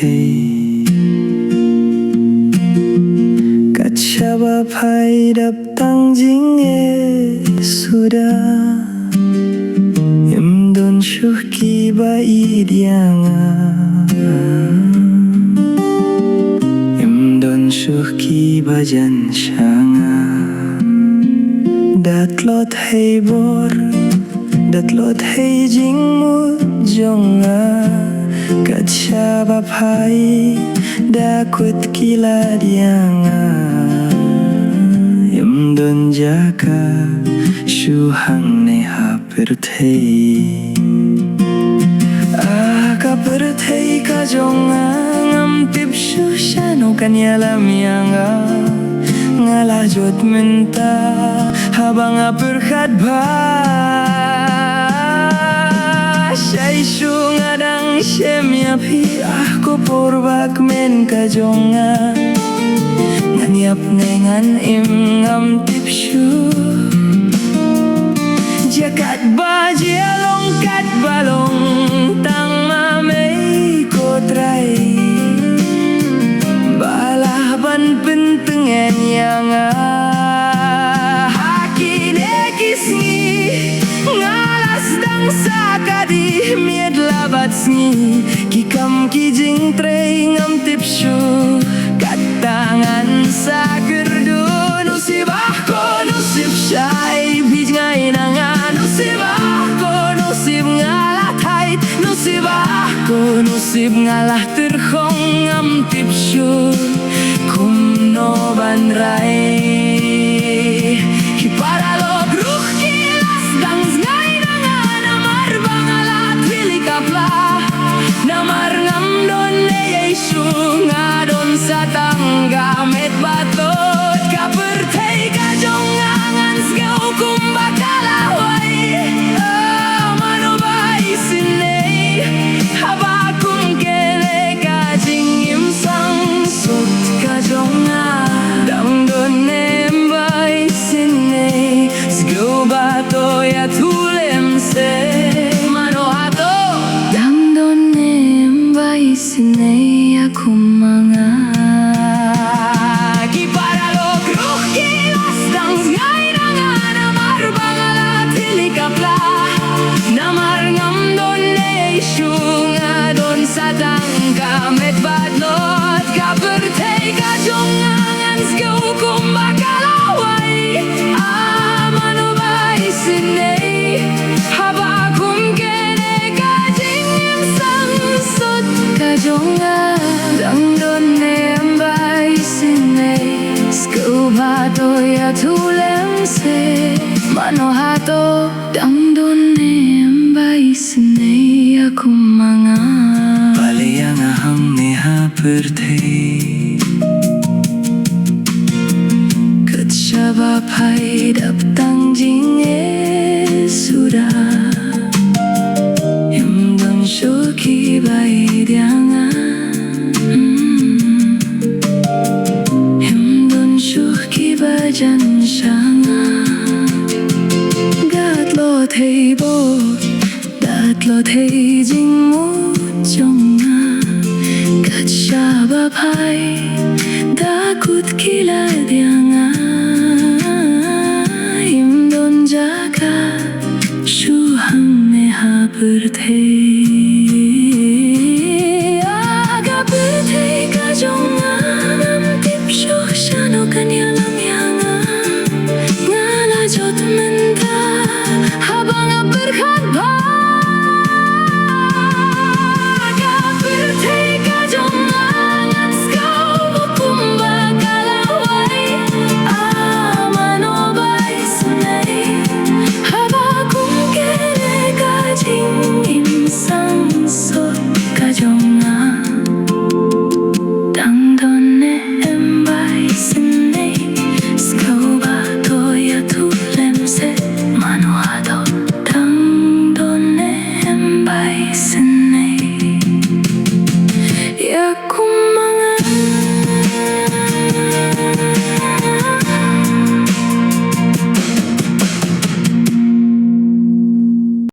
thay Cắt cha ba phai đập tăng dính e sudah Em don syuki ba idianga Em don syuki ba jan syanga Datlot hay bor Datlot hay jing mu jonga Cắt cha ba phai dakut kila dianga Em don jaga shu hang ne ha per thei ka per thei ka jonga ngam tip shu shano kanyala mianga ngala jot menta habang perkhat ba Syai shu ngadang syemya pi ko porbak men ka jonga nganyap nengan im ngam tip shu Jakat ba jelong kat balong tang mamei ko trai balah ban pentengan yang haki dekisni ngalas dang sakadi miet labat sni kikam kijing trei ngam tipshu kat tangan sagerdu nusib ko nusib syai bij ngai nangan nusib ngalah thait nusib ko nusib ngalah terkhong ngam tipshu kum no ban rai kiparalo gruh kilas dang ngai nangan amar bangalat wilikapla namar ngam don yesu ngadon satangga met batot kaper thei ka jongangan sgau kum bakalawai mano bai sinei habakum kele ka jingim sang sut ka jonga dang don nem bai sinei sgau bato ya tulem se mano hato dang don nem bai sinei aku manga namar ngam don leishu ngadon sadang kamet badlot kaper thei ka jongangan sgau kum bakalawai amano bai sinei habakum kene ka jingim sang sut ka jonga dang don nem bai sinei sgau bato ya tulem se mano hato dang don nem bai sinei aku manga Palayang ahang ne ha per thei Kat shaba phai dap tang jing e sudah Em don syuki bai dianga Em don syuki ba jan syanga Thei bo dat lo thei jing mu jonga kat shaba phai da kut kila dianga im don jaga shu hang ne ha per thei